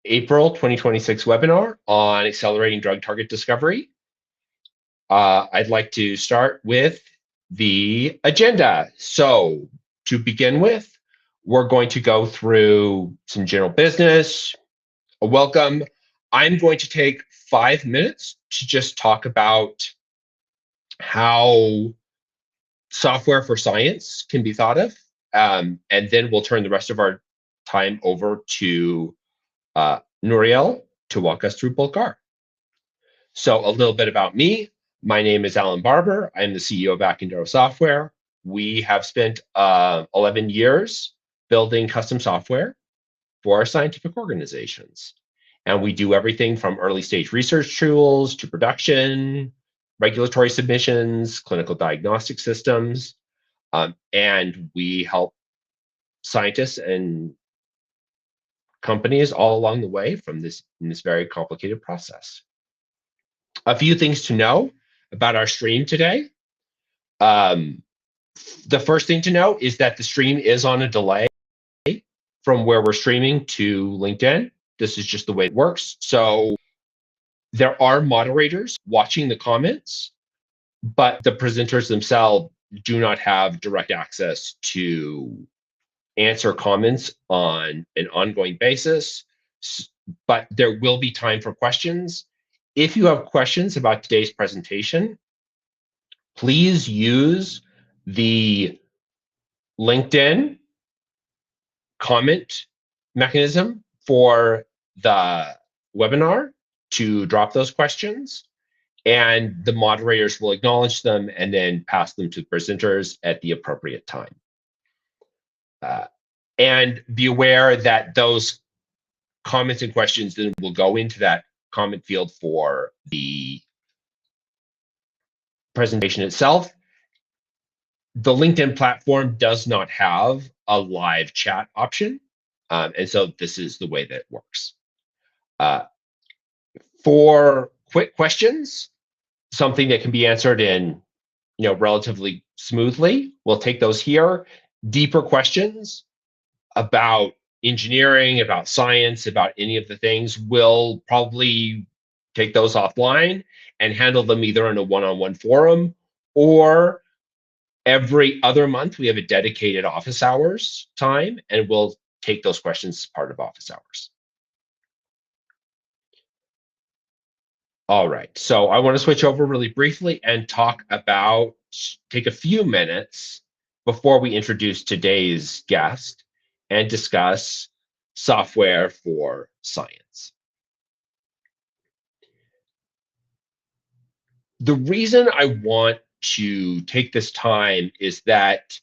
April 2026 webinar on accelerating drug target discovery. I'd like to start with the agenda. So to begin with, we're going to go through some general business, a welcome. I'm going to take 5 minutes to just talk about how software for science can be thought of. And then we'll turn the rest of our time over to Nooriel to walk us through BulkR. So a little bit about me. My name is Alan Barber. I'm the CEO of Accendero Software. We have spent 11 years building custom software for our scientific organizations. And we do everything from early stage research tools to production, regulatory submissions, clinical diagnostic systems, and we help scientists and companies all along the way from this very complicated process. A few things to know about our stream today. The first thing to know is that the stream is on a delay from where we're streaming to LinkedIn. This is just the way it works. So there are moderators watching the comments, but the presenters themselves do not have direct access to answer comments on an ongoing basis, but there will be time for questions. If you have questions about today's presentation, please use the LinkedIn comment mechanism for the webinar to drop those questions, and the moderators will acknowledge them and then pass them to the presenters at the appropriate time. And be aware that those comments and questions then will go into that comment field for the presentation itself. The LinkedIn platform does not have a live chat option, and so this is the way that it works. For quick questions, something that can be answered in relatively smoothly, we'll take those here. Deeper questions about engineering, about science, about any of the things, we'll probably take those offline and handle them either in a one-on-one forum, or every other month we have a dedicated office hours time, and we'll take those questions as part of office hours. All right, so I want to switch over really briefly and take a few minutes before we introduce today's guest and discuss software for science. The reason I want to take this time is that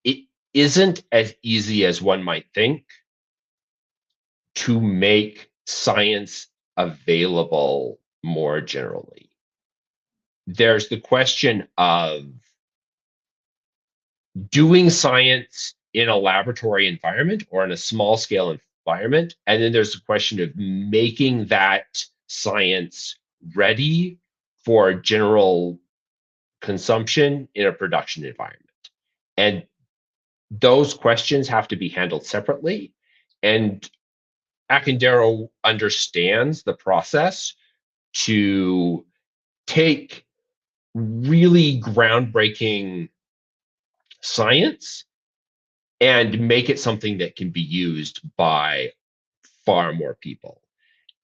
it isn't as easy as one might think to make science available more generally. There's the question of doing science in a laboratory environment or in a small scale environment. And then there's the question of making that science ready for general consumption in a production environment. And those questions have to be handled separately. And Accendero understands the process to take really groundbreaking science and make it something that can be used by far more people.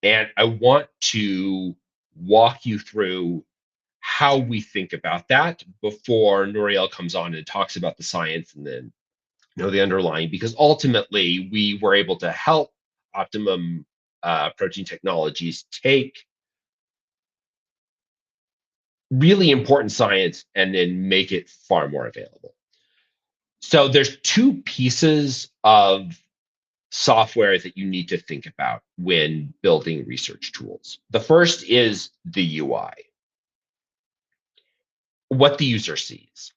And I want to walk you through how we think about that before Nooriel comes on and talks about the science and then the underlying, because ultimately we were able to help Optimum Protein Technologies take really important science and then make it far more available. So there's two pieces of software that you need to think about when building research tools. The first is the UI, what the user sees.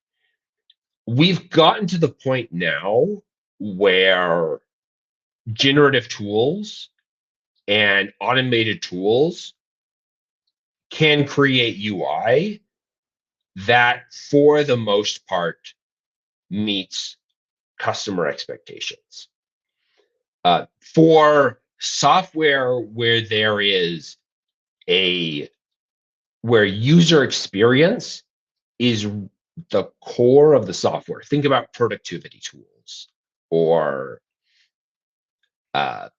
We've gotten to the point now where generative tools and automated tools can create UI that, for the most part, meets customer expectations. For software where there is a where user experience is the core of the software. Think about productivity tools or uh,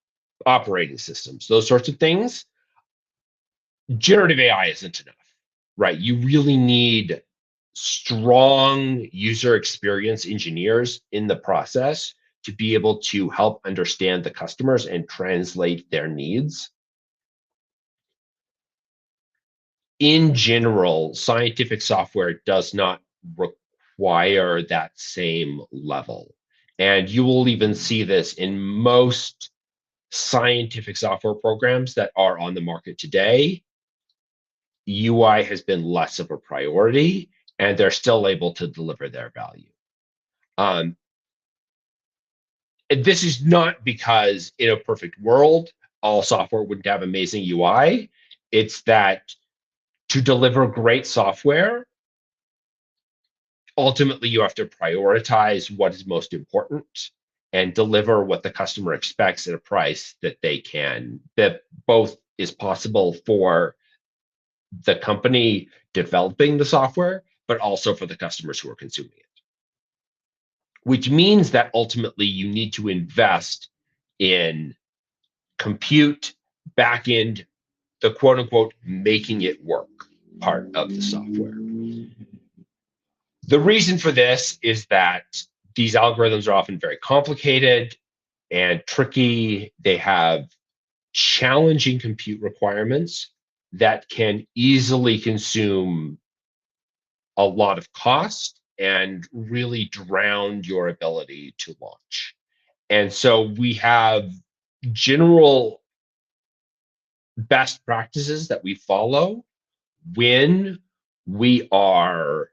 operating systems, those sorts of things. Generative AI isn't enough, right? You really need strong user experience engineers in the process to be able to help understand the customers and translate their needs. In general, scientific software does not require that same level. And you will even see this in most scientific software programs that are on the market today. UI has been less of a priority, and they're still able to deliver their value. Um, and this is not because in a perfect world, all software wouldn't have amazing UI. It's that to deliver great software, ultimately you have to prioritize what is most important and deliver what the customer expects at a price that that both is possible for the company developing the software, but also for the customers who are consuming it. Which means that ultimately you need to invest in compute, backend, the quote unquote making it work part of the software. The reason for this is that these algorithms are often very complicated and tricky. They have challenging compute requirements that can easily consume a lot of cost and really drown your ability to launch. And so we have general best practices that we follow when we are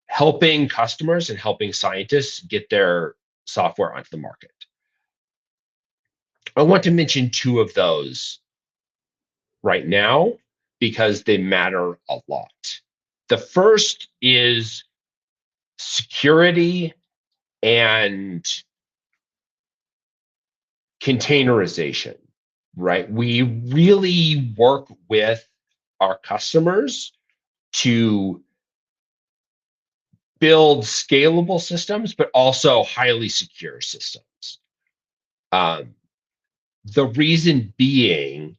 helping customers and helping scientists get their software onto the market. I want to mention two of those right now because they matter a lot. The first is security and containerization, right? We really work with our customers to build scalable systems, but also highly secure systems. The reason being,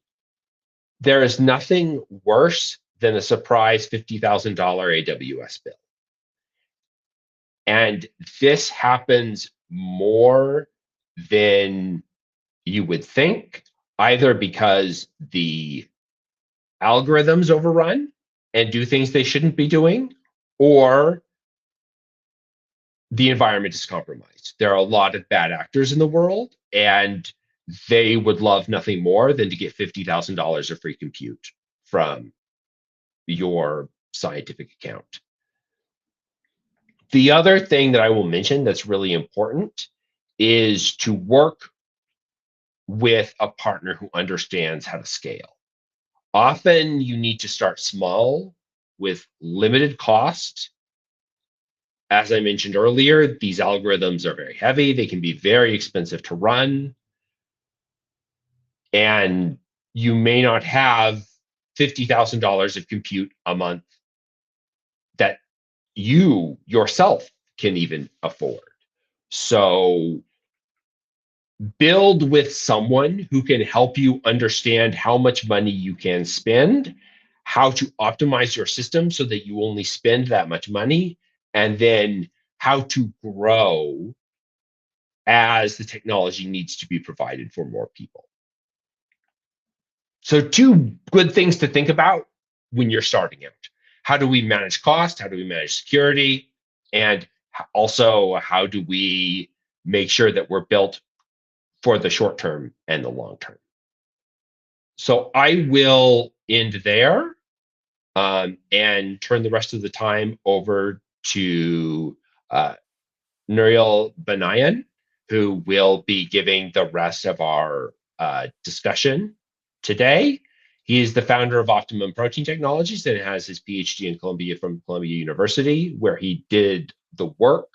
there is nothing worse than a surprise $50,000 AWS bill. And this happens more than you would think, either because the algorithms overrun and do things they shouldn't be doing, or the environment is compromised. There are a lot of bad actors in the world, and they would love nothing more than to get $50,000 of free compute from your scientific account. The other thing that I will mention that's really important is to work with a partner who understands how to scale. Often you need to start small with limited cost. As I mentioned earlier, these algorithms are very heavy. They can be very expensive to run. And you may not have $50,000 of compute a month that you yourself can even afford. So build with someone who can help you understand how much money you can spend, how to optimize your system so that you only spend that much money, and then how to grow as the technology needs to be provided for more people. So two good things to think about when you're starting out. How do we manage cost? How do we manage security? And also, how do we make sure that we're built for the short term and the long term? So I will end there and turn the rest of the time over to Nooriel Banayan, who will be giving the rest of our discussion today. He is the founder of Optimum Protein Technologies and has his PhD in Columbia from Columbia University, where he did the work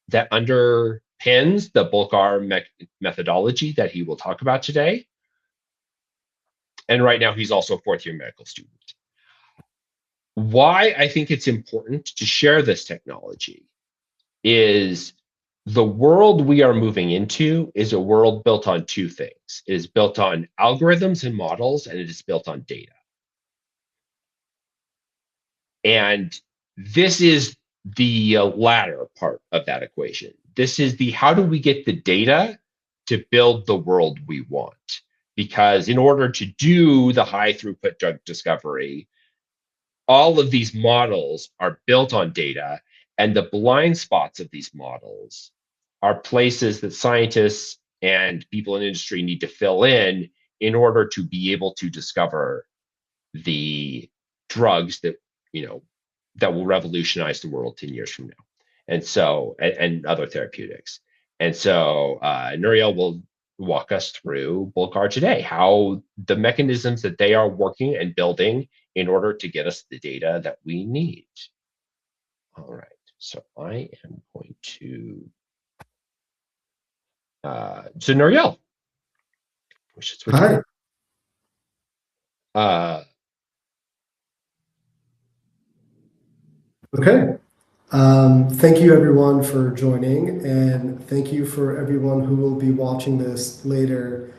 that underpins underpins the BulkR methodology that he will talk about today. And right now, he's also a fourth-year medical student. Why I think it's important to share this technology is the world we are moving into is a world built on two things. It is built on algorithms and models, and it is built on data. And this is the latter part of that equation. This is the how do we get the data to build the world we want? Because in order to do the high throughput drug discovery, all of these models are built on data, and the blind spots of these models are places that scientists and people in industry need to fill in order to be able to discover the drugs that that will revolutionize the world 10 years from now, and other therapeutics. And so Nooriel will walk us through BulkR today, how the mechanisms that they are working and building in order to get us the data that we need. All right, so I am going to, so Nooriel, we should switch. Hi. Okay. Thank you everyone for joining, and thank you for everyone who will be watching this later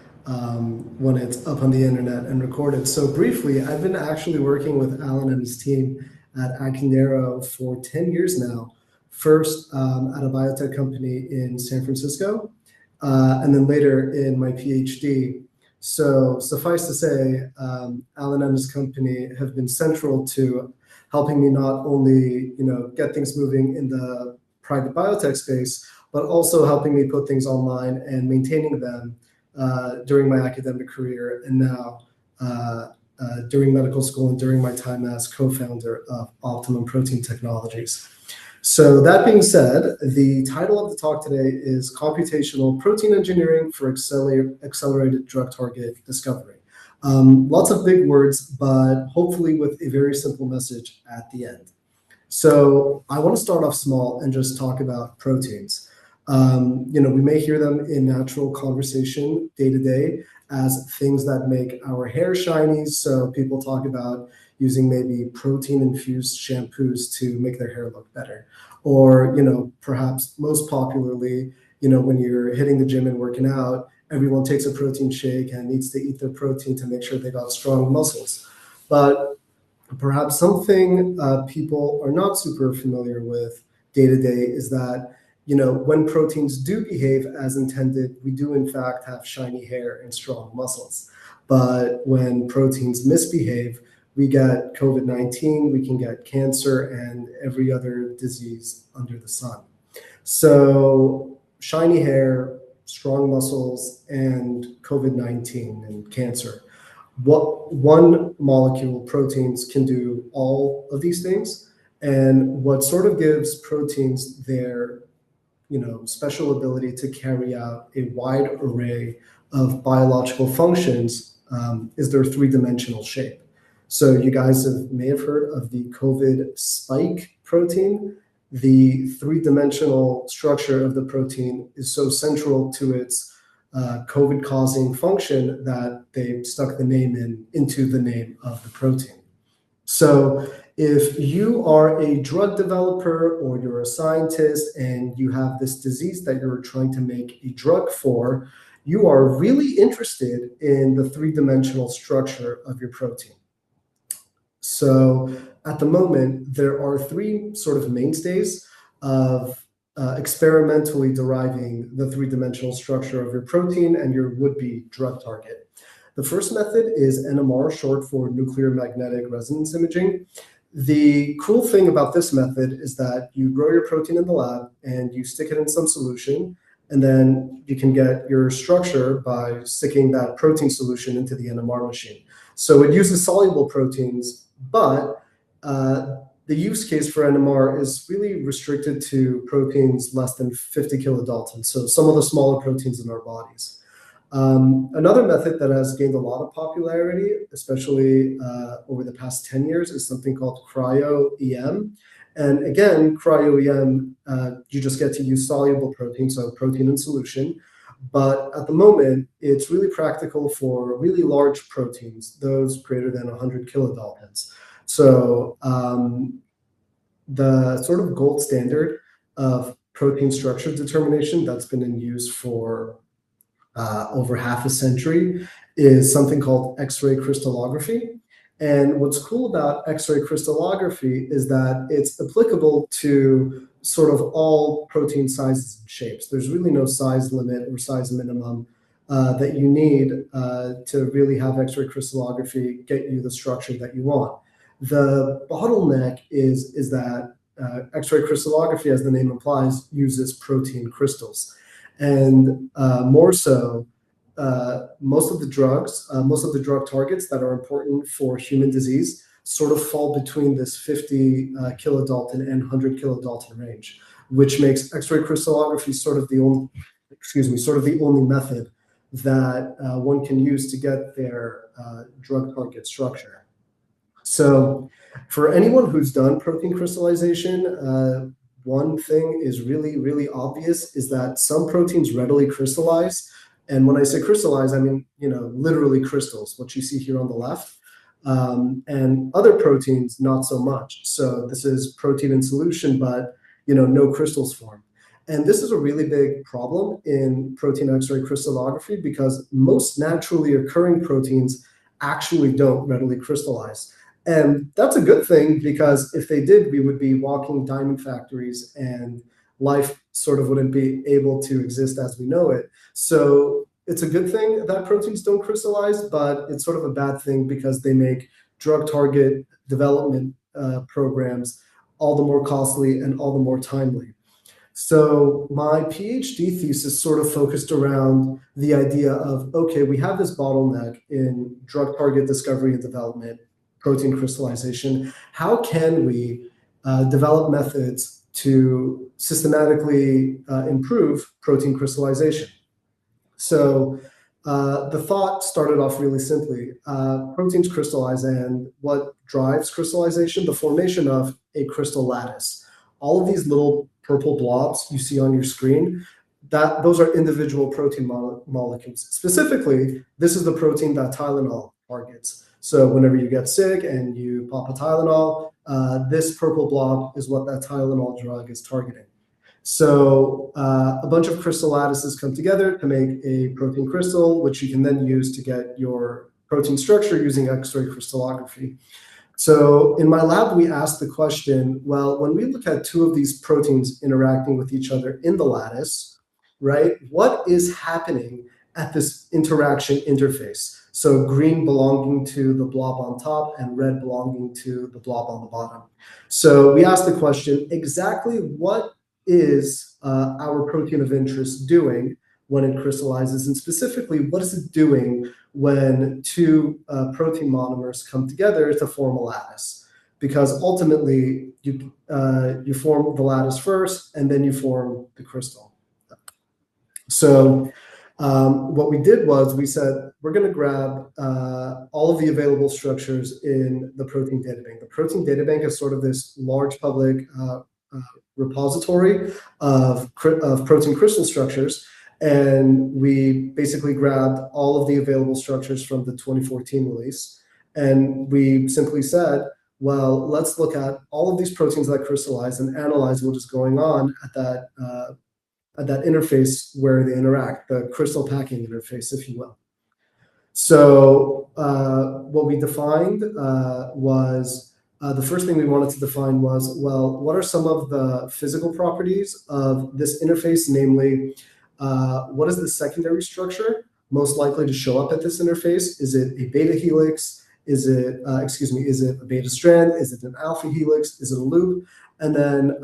when it's up on the internet and recorded. So briefly, I've been actually working with Alan and his team at Accendero for 10 years now. First at a biotech company in San Francisco, and then later in my PhD. So suffice to say, Alan and his company have been central to helping me not only get things moving in the private biotech space, but also helping me put things online and maintaining them during my academic career, and now during medical school and during my time as co-founder of Optimum Protein Technologies. So that being said, the title of the talk today is Computational Protein Engineering for Accelerated Drug Target Discovery. Lots of big words, but hopefully with a very simple message at the end. So I want to start off small and just talk about proteins. We may hear them in natural conversation day to day as things that make our hair shiny. So people talk about using maybe protein-infused shampoos to make their hair look better. Or, perhaps most popularly, when you're hitting the gym and working out, everyone takes a protein shake and needs to eat their protein to make sure they got strong muscles. But perhaps something people are not super familiar with day to day is that, when proteins do behave as intended, we do in fact have shiny hair and strong muscles. But when proteins misbehave, we get COVID-19, we can get cancer, and every other disease under the sun. So shiny hair, strong muscles, and COVID-19 and cancer. What one molecule, proteins, can do all of these things, and what sort of gives proteins their special ability to carry out a wide array of biological functions is their three-dimensional shape. So you guys may have heard of the COVID spike protein. The three-dimensional structure of the protein is so central to its COVID-causing function that they stuck the name into the name of the protein. So if you are a drug developer or you're a scientist and you have this disease that you're trying to make a drug for, you are really interested in the three-dimensional structure of your protein. So at the moment, there are three sort of mainstays of experimentally deriving the three-dimensional structure of your protein and your would-be drug target. The first method is NMR, short for nuclear magnetic resonance imaging. The cool thing about this method is that you grow your protein in the lab and you stick it in some solution, and then you can get your structure by sticking that protein solution into the NMR machine. So it uses soluble proteins, but the use case for NMR is really restricted to proteins less than 50 kilodaltons, so some of the smaller proteins in our bodies. Another method that has gained a lot of popularity, especially over the past 10 years, is something called cryo-EM. And again, cryo-EM, you just get to use soluble protein, so protein in solution. But at the moment, it's really practical for really large proteins, those greater than 100 kilodaltons. So the sort of gold standard of protein structure determination that's been in use for over half a century is something called X-ray crystallography. And what's cool about X-ray crystallography is that it's applicable to sort of all protein sizes and shapes. There's really no size limit or size minimum that you need to really have X-ray crystallography get you the structure that you want. The bottleneck is that X-ray crystallography, as the name implies, uses protein crystals. And more so, most of the drug targets that are important for human disease sort of fall between this 50 kilodalton and 100 kilodalton range, which makes X-ray crystallography sort of the only method that one can use to get their drug target structure. So for anyone who's done protein crystallization, one thing is really, really obvious is that some proteins readily crystallize. And when I say crystallize, I mean, literally crystals, what you see here on the left. And other proteins, not so much. So this is protein in solution, but, no crystals form. And this is a really big problem in protein X-ray crystallography because most naturally occurring proteins actually don't readily crystallize. And that's a good thing because if they did, we would be walking diamond factories and life sort of wouldn't be able to exist as we know it. So it's a good thing that proteins don't crystallize, but it's sort of a bad thing because they make drug target development programs all the more costly and all the more timely. So my PhD thesis sort of focused around the idea of, okay, we have this bottleneck in drug target discovery and development, protein crystallization. How can we develop methods to systematically improve protein crystallization? So the thought started off really simply. Proteins crystallize, and what drives crystallization? The formation of a crystal lattice. All of these little purple blobs you see on your screen, those are individual protein molecules. Specifically, this is the protein that Tylenol targets. So whenever you get sick and you pop a Tylenol, this purple blob is what that Tylenol drug is targeting. So a bunch of crystal lattices come together to make a protein crystal, which you can then use to get your protein structure using X-ray crystallography. So in my lab, we asked the question, well, when we look at two of these proteins interacting with each other in the lattice, right, what is happening at this interaction interface? So green belonging to the blob on top and red belonging to the blob on the bottom. So we asked the question, exactly what is our protein of interest doing when it crystallizes? And specifically, what is it doing when two protein monomers come together to form a lattice? Because ultimately, you form the lattice first, and then you form the crystal. So what we did was we said, we're going to grab all of the available structures in the protein data bank. The protein data bank is sort of this large public repository of protein crystal structures. And we basically grabbed all of the available structures from the 2014 release. And we simply said, well, let's look at all of these proteins that crystallize and analyze what is going on at that interface where they interact, the crystal packing interface, if you will. So what we defined was, the first thing we wanted to define was, well, what are some of the physical properties of this interface? Namely, what is the secondary structure most likely to show up at this interface? Is it a beta helix? Is it a beta strand? Is it an alpha helix? Is it a loop? And then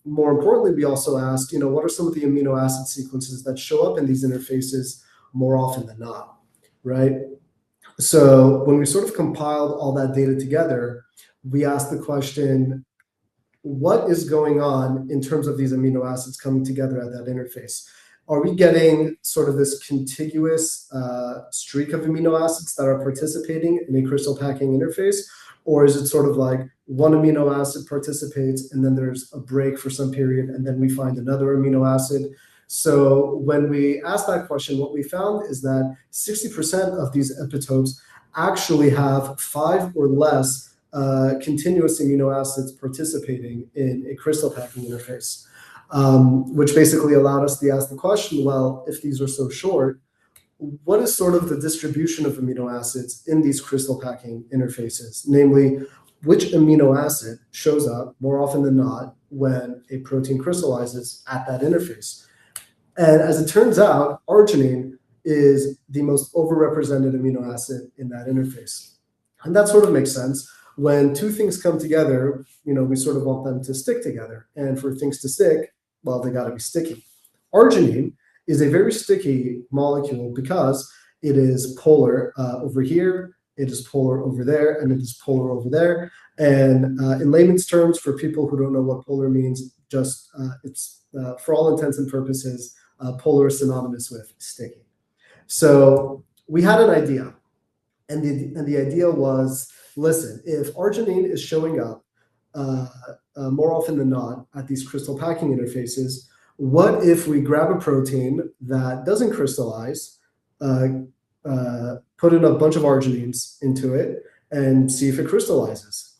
more importantly, we also asked, what are some of the amino acid sequences that show up in these interfaces more often than not, right? So when we sort of compiled all that data together, we asked the question, what is going on in terms of these amino acids coming together at that interface? are we getting sort of this contiguous streak of amino acids that are participating in a crystal packing interface? Or is it sort of like one amino acid participates and then there's a break for some period and then we find another amino acid? So when we asked that question, what we found is that 60% of these epitopes actually have 5 or less continuous amino acids participating in a crystal packing interface, which basically allowed us to ask the question, well, if these are so short, what is sort of the distribution of amino acids in these crystal packing interfaces? Namely, which amino acid shows up more often than not when a protein crystallizes at that interface? And as it turns out, arginine is the most overrepresented amino acid in that interface. And that sort of makes sense. When two things come together, we sort of want them to stick together. And for things to stick, well, they got to be sticky. Arginine is a very sticky molecule because it is polar over here, it is polar over there, and it is polar over there. And in layman's terms, for people who don't know what polar means, just it's for all intents and purposes, polar is synonymous with sticky. So we had an idea, and the idea was, listen, if arginine is showing up more often than not at these crystal packing interfaces, what if we grab a protein that doesn't crystallize, put in a bunch of arginines into it, and see if it crystallizes?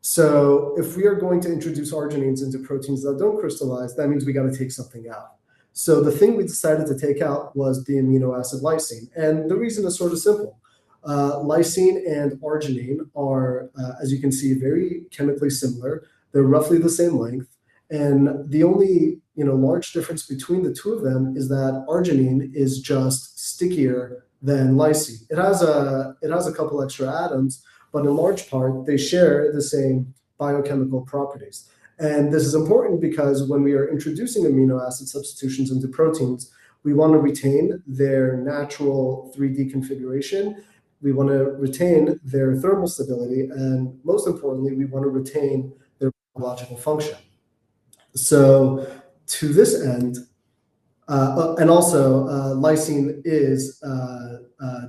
So if we are going to introduce arginines into proteins that don't crystallize, that means we got to take something out. So the thing we decided to take out was the amino acid lysine. And the reason is sort of simple. Lysine and arginine are, as you can see, very chemically similar. They're roughly the same length. And the only large difference between the two of them is that arginine is just stickier than lysine. It has a couple extra atoms, but in large part, they share the same biochemical properties. And this is important because when we are introducing amino acid substitutions into proteins, we want to retain their natural 3D configuration. We want to retain their thermal stability. And most importantly, we want to retain their biological function. So to this end, and also lysine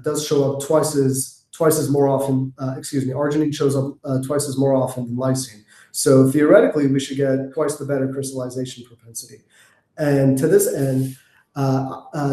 does show up twice as more often. Arginine shows up twice as more often than lysine. So theoretically, we should get twice the better crystallization propensity. And to this end,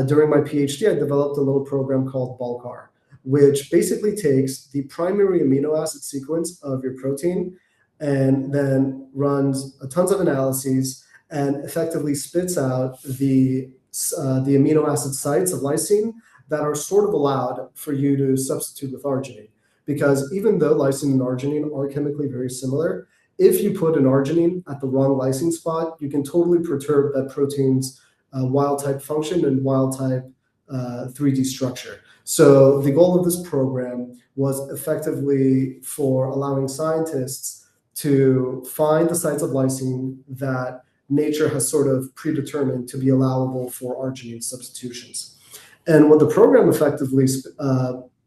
during my PhD, I developed a little program called BulkR, which basically takes the primary amino acid sequence of your protein and then runs tons of analyses and effectively spits out the amino acid sites of lysine that are sort of allowed for you to substitute with arginine. Because even though lysine and arginine are chemically very similar, if you put an arginine at the wrong lysine spot, you can totally perturb that protein's wild type function and wild type 3D structure. So the goal of this program was effectively for allowing scientists to find the sites of lysine that nature has sort of predetermined to be allowable for arginine substitutions. And what the program effectively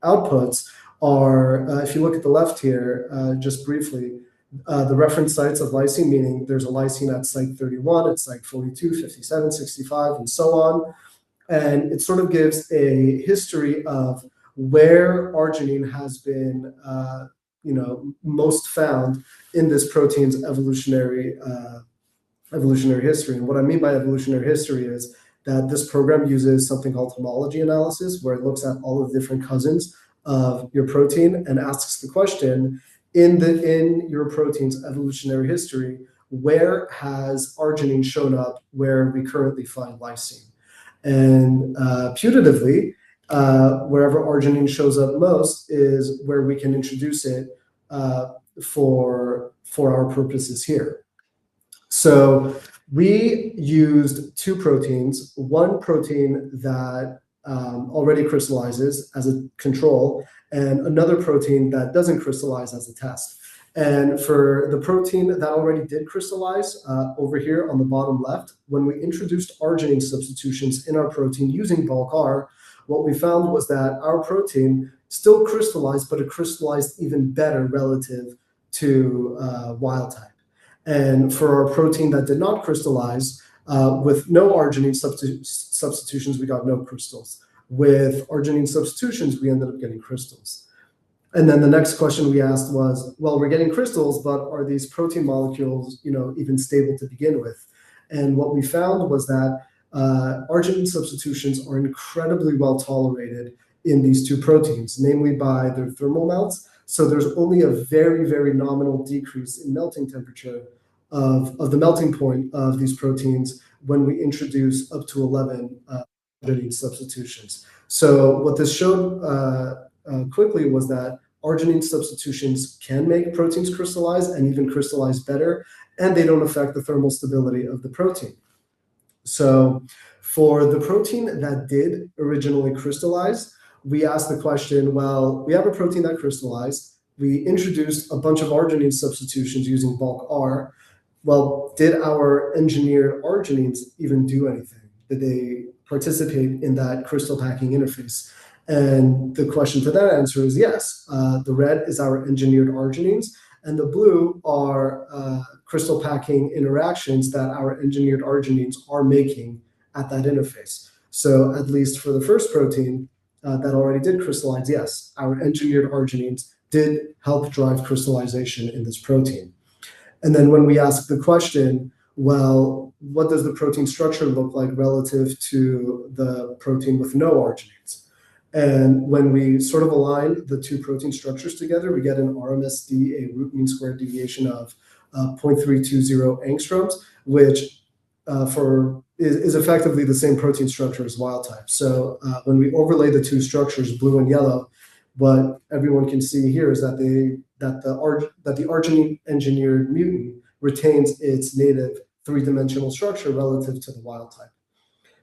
outputs are, if you look at the left here, just briefly, the reference sites of lysine, meaning there's a lysine at site 31, at site 42, 57, 65, and so on. And it sort of gives a history of where arginine has been, most found in this protein's evolutionary history. And what I mean by evolutionary history is that this program uses something called homology analysis, where it looks at all of the different cousins of your protein and asks the question, in your protein's evolutionary history, where has arginine shown up where we currently find lysine? And putatively, wherever arginine shows up most is where we can introduce it for our purposes here. So we used two proteins, one protein that already crystallizes as a control, and another protein that doesn't crystallize as a test. And for the protein that already did crystallize, over here on the bottom left, when we introduced arginine substitutions in our protein using BulkR, what we found was that our protein still crystallized, but it crystallized even better relative to wild type. And for our protein that did not crystallize, With no arginine substitutions, we got no crystals. With arginine substitutions, we ended up getting crystals. And then the next question we asked was, well, we're getting crystals, but are these protein molecules, even stable to begin with? And what we found was that arginine substitutions are incredibly well tolerated in these two proteins, namely by their thermal melts. So there's only a very, very nominal decrease in melting temperature of the melting point of these proteins when we introduce up to 11 arginine substitutions. So what this showed quickly was that arginine substitutions can make proteins crystallize and even crystallize better, and they don't affect the thermal stability of the protein. So for the protein that did originally crystallize, we asked the question, well, we have a protein that crystallized. We introduced a bunch of arginine substitutions using BulkR. Well, did our engineered arginines even do anything? Did they participate in that crystal packing interface? And the question to that answer is yes. The red is our engineered arginines, and the blue are crystal packing interactions that our engineered arginines are making at that interface. So at least for the first protein that already did crystallize, yes, our engineered arginines did help drive crystallization in this protein. And then when we ask the question, well, what does the protein structure look like relative to the protein with no arginines? And when we sort of align the two protein structures together, we get an RMSD, a root mean square deviation of 0.320 angstroms, which is effectively the same protein structure as wild type. So when we overlay the two structures, blue and yellow, what everyone can see here is that the arginine engineered mutant retains its native three-dimensional structure relative to the wild type.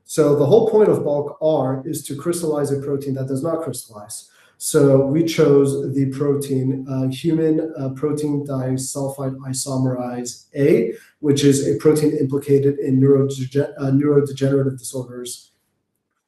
So the whole point of BulkR is to crystallize a protein that does not crystallize. So we chose the protein human protein disulfide isomerase A, which is a protein implicated in neurodegenerative disorders.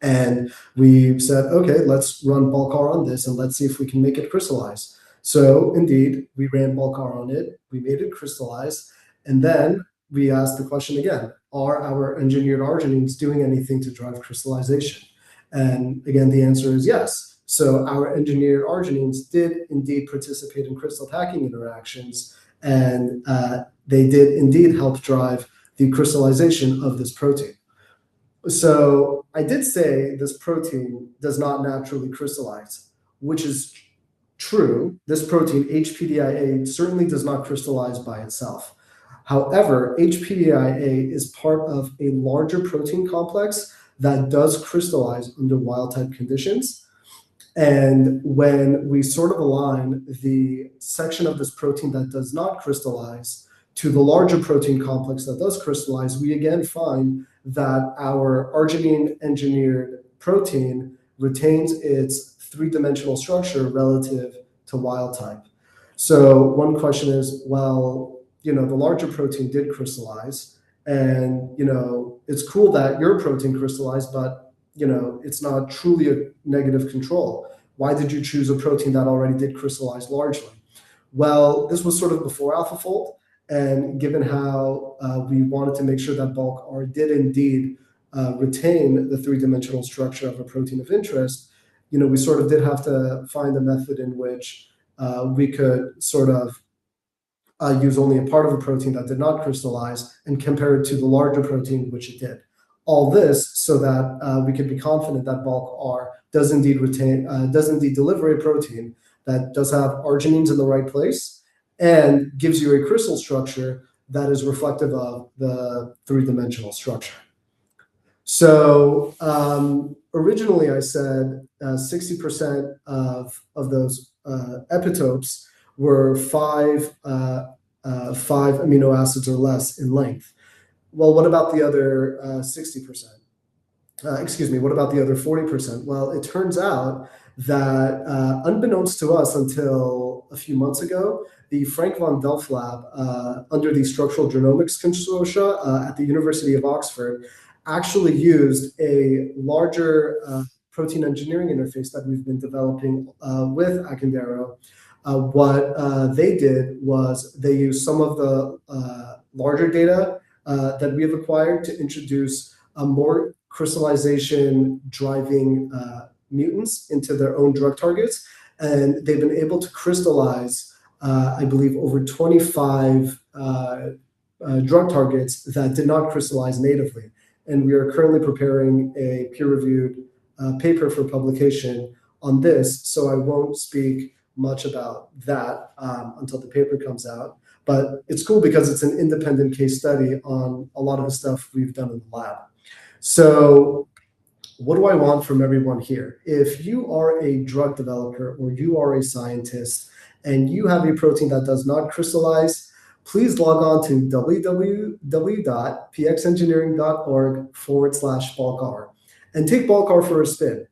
And we said, okay, let's run BulkR on this and let's see if we can make it crystallize. So indeed, we ran BulkR on it, we made it crystallize, and then we asked the question again, are our engineered arginines doing anything to drive crystallization? And again, the answer is yes. So our engineered arginines did indeed participate in crystal packing interactions, and they did indeed help drive the crystallization of this protein. So I did say this protein does not naturally crystallize, which is true. This protein, HPDIA, certainly does not crystallize by itself. However, HPDIA is part of a larger protein complex that does crystallize under wild-type conditions. And when we sort of align the section of this protein that does not crystallize to the larger protein complex that does crystallize, we again find that our arginine-engineered protein retains its three-dimensional structure relative to wild type. So one question is, well, the larger protein did crystallize, and it's cool that your protein crystallized, but it's not truly a negative control. Why did you choose a protein that already did crystallize largely? Well, this was sort of before AlphaFold, and given how we wanted to make sure that BulkR did indeed retain the three-dimensional structure of a protein of interest, we sort of did have to find a method in which we could sort of use only a part of a protein that did not crystallize and compare it to the larger protein, which it did. All this so that we could be confident that BulkR does indeed deliver a protein that does have arginines in the right place and gives you a crystal structure that is reflective of the three-dimensional structure. So originally I said 60% of those epitopes were five amino acids or less in length. Well, what about the other 60%? What about the other 40%? Well, it turns out that unbeknownst to us until a few months ago, the Frank von Delft lab under the Structural Genomics Consortia at the University of Oxford actually used a larger protein engineering interface that we've been developing with Accendero. What they did was they used some of the larger data that we have acquired to introduce more crystallization driving mutants into their own drug targets. And they've been able to crystallize, I believe, over 25 drug targets that did not crystallize natively. And we are currently preparing a peer-reviewed paper for publication on this, so I won't speak much about that until the paper comes out. But it's cool because it's an independent case study on a lot of the stuff we've done in the lab. So what do I want from everyone here? If you are a drug developer or you are a scientist and you have a protein that does not crystallize, please log on to www.pxengineering.org/BulkR and take BulkR for a spin.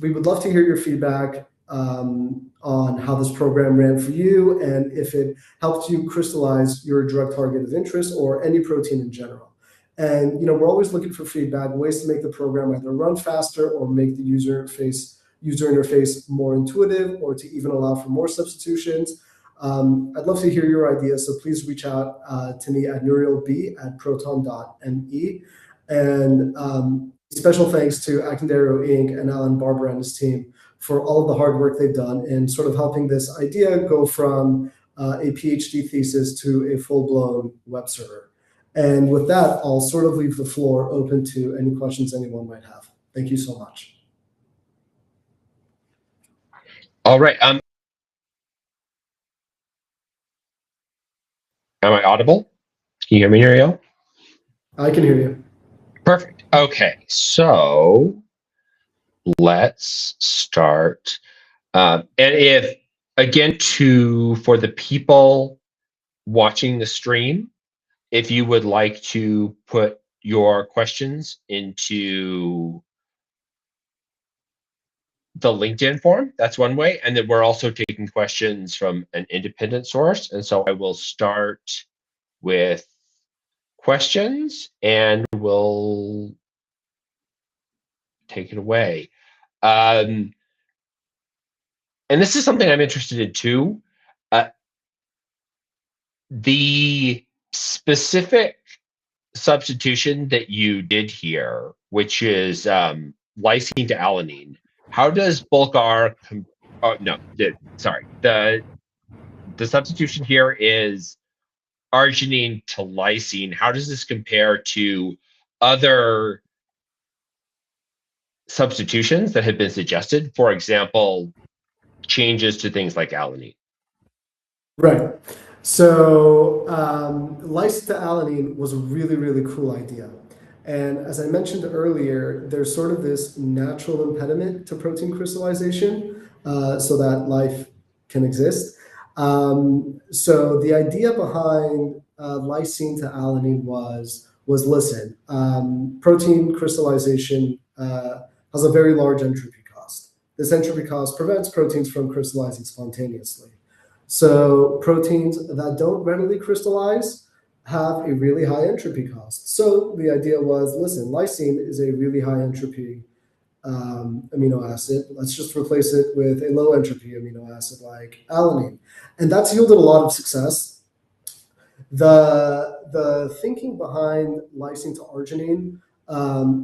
We would love to hear your feedback on how this program ran for you and if it helped you crystallize your drug target of interest or any protein in general. And we're always looking for feedback, ways to make the program either run faster or make the user interface more intuitive, or to even allow for more substitutions. I'd love to hear your ideas, so please reach out to me at noorielb@proton.me. And special thanks to Accendero Inc. and Alan Barber and his team for all of the hard work they've done in sort of helping this idea go from a PhD thesis to a full-blown web server. And with that, I'll sort of leave the floor open to any questions anyone might have. Thank you so much. All right. Am I audible? Can you hear me, Nooriel? I can hear you. Perfect. Okay, so let's start. And if, again, for the people watching the stream, if you would like to put your questions into the LinkedIn form, that's one way. And then we're also taking questions from an independent source. And so I will start with questions and we'll take it away. And this is something I'm interested in too. The specific substitution that you did here, which is lysine to alanine, how does BulkR? The substitution here is arginine to lysine. How does this compare to other substitutions that have been suggested? For example, changes to things like alanine. Right. So lysine to alanine was a really, really cool idea. And as I mentioned earlier, there's sort of this natural impediment to protein crystallization so that life can exist. So the idea behind lysine to alanine was listen, protein crystallization has a very large entropy cost. This entropy cost prevents proteins from crystallizing spontaneously. So proteins that don't readily crystallize have a really high entropy cost. So the idea was, listen, lysine is a really high entropy amino acid. Let's just replace it with a low entropy amino acid like alanine. And that's yielded a lot of success. The thinking behind lysine to arginine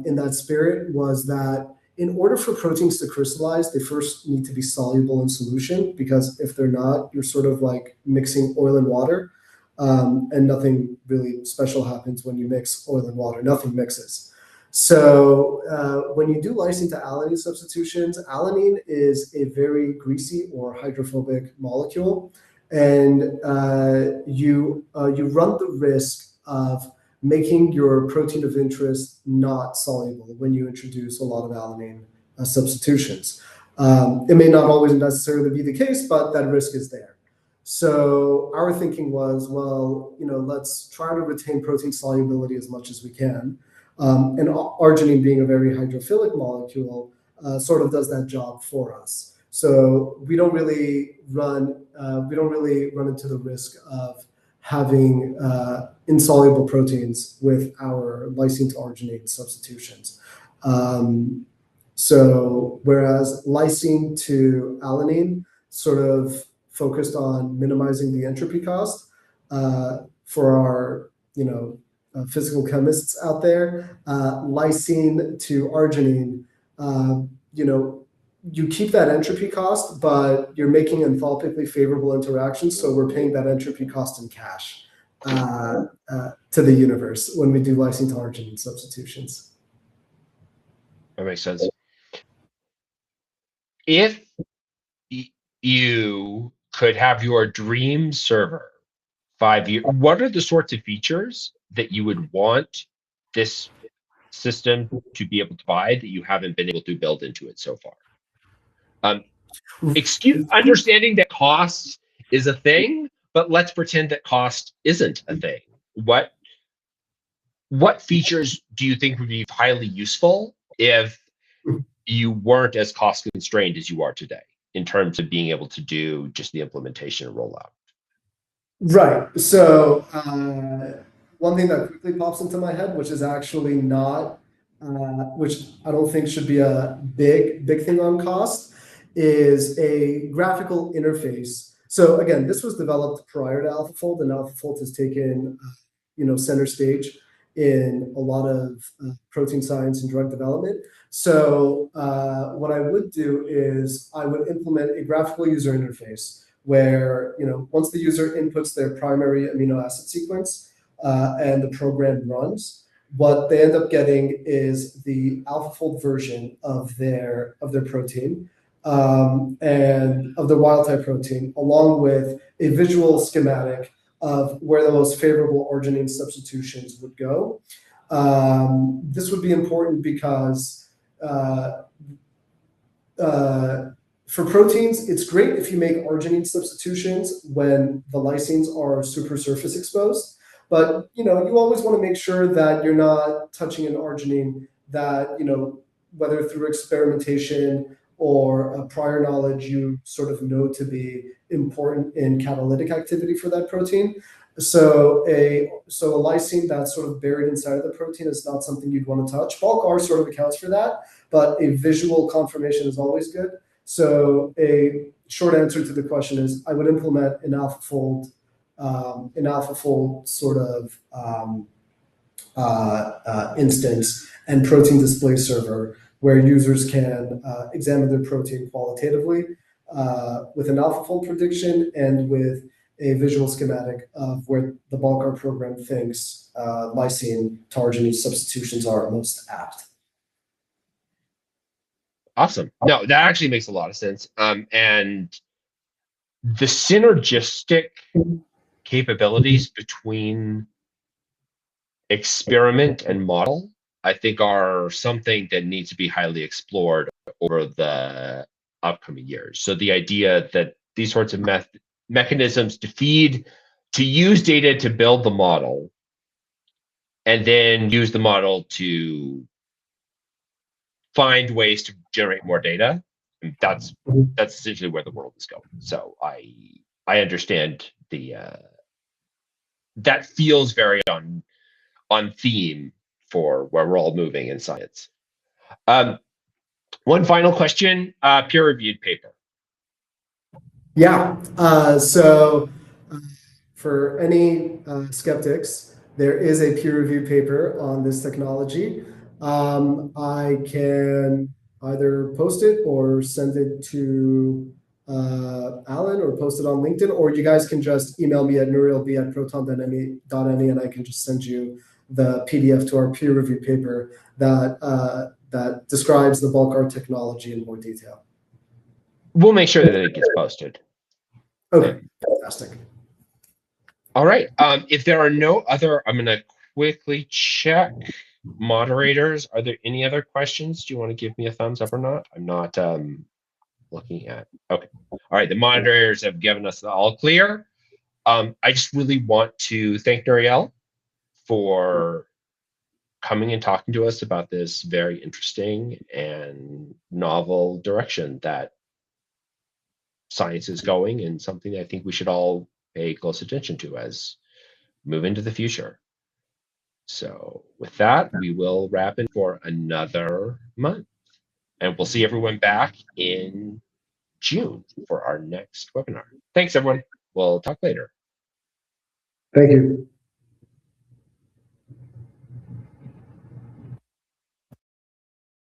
in that spirit was that in order for proteins to crystallize, they first need to be soluble in solution, because if they're not, you're sort of like mixing oil and water. And nothing really special happens when you mix oil and water. Nothing mixes. So when you do lysine to alanine substitutions, alanine is a very greasy or hydrophobic molecule, and you run the risk of making your protein of interest not soluble when you introduce a lot of alanine substitutions. It may not always necessarily be the case, but that risk is there. So our thinking was, well, let's try to retain protein solubility as much as we can. And arginine, being a very hydrophilic molecule, sort of does that job for us. So we don't really run into the risk of having insoluble proteins with our lysine to arginine substitutions. So whereas lysine to alanine sort of focused on minimizing the entropy cost for our physical chemists out there, lysine-to-arginine, you keep that entropy cost, but you're making enthalpically favorable interactions, so we're paying that entropy cost in cash to the universe when we do lysine-to-arginine substitutions. That makes sense. If you could have your dream server 5 years, what are the sorts of features that you would want this system to be able to provide that you haven't been able to build into it so far? Understanding that cost is a thing, but let's pretend that cost isn't a thing. What features do you think would be highly useful if you weren't as cost constrained as you are today in terms of being able to do just the implementation and rollout? Right. So one thing that quickly pops into my head, which is actually not, which I don't think should be a big thing on cost, is a graphical interface. So again, this was developed prior to AlphaFold, and AlphaFold has taken, center stage in a lot of protein science and drug development. So what I would do is I would implement a graphical user interface where, once the user inputs their primary amino acid sequence and the program runs, what they end up getting is the AlphaFold version of their protein and of the wild type protein, along with a visual schematic of where the most favorable arginine substitutions would go. This would be important because for proteins, it's great if you make arginine substitutions when the lysines are super surface exposed, but you always want to make sure that you're not touching an arginine that, whether through experimentation or prior knowledge, you sort of know to be important in catalytic activity for that protein. So a lysine that's sort of buried inside of the protein is not something you'd want to touch. BulkR sort of accounts for that, but a visual confirmation is always good. So a short answer to the question is I would implement an AlphaFold sort of instance and protein display server where users can examine their protein qualitatively with an AlphaFold prediction and with a visual schematic of where the BulkR program thinks lysine-to-arginine substitutions are most apt. Awesome. No, that actually makes a lot of sense. And the synergistic capabilities between experiment and model, I think, are something that needs to be highly explored over the upcoming years. So the idea that these sorts of mechanisms to use data to build the model and then use the model to find ways to generate more data, and that's essentially where the world is going. So I understand that feels very on theme for where we're all moving in science. One final question: peer-reviewed paper. Yeah. So for any skeptics, there is a peer-reviewed paper on this technology. I can either post it or send it to Alan or post it on LinkedIn, or you guys can just email me at noorielb@proton.me and I can just send you the PDF to our peer-reviewed paper that describes the BulkR technology in more detail. We'll make sure that it gets posted. Okay, fantastic. All right. If there are no other, I'm going to quickly check. Moderators, are there any other questions? Do you want to give me a thumbs up or not? I'm not looking at. Okay. All right. The moderators have given us the all clear. I just really want to thank Nooriel for coming and talking to us about this very interesting and novel direction that science is going, and something that I think we should all pay close attention to as move into the future. So with that, we will wrap it for another month, and we'll see everyone back in June for our next webinar. Thanks, everyone. We'll talk later. Thank you.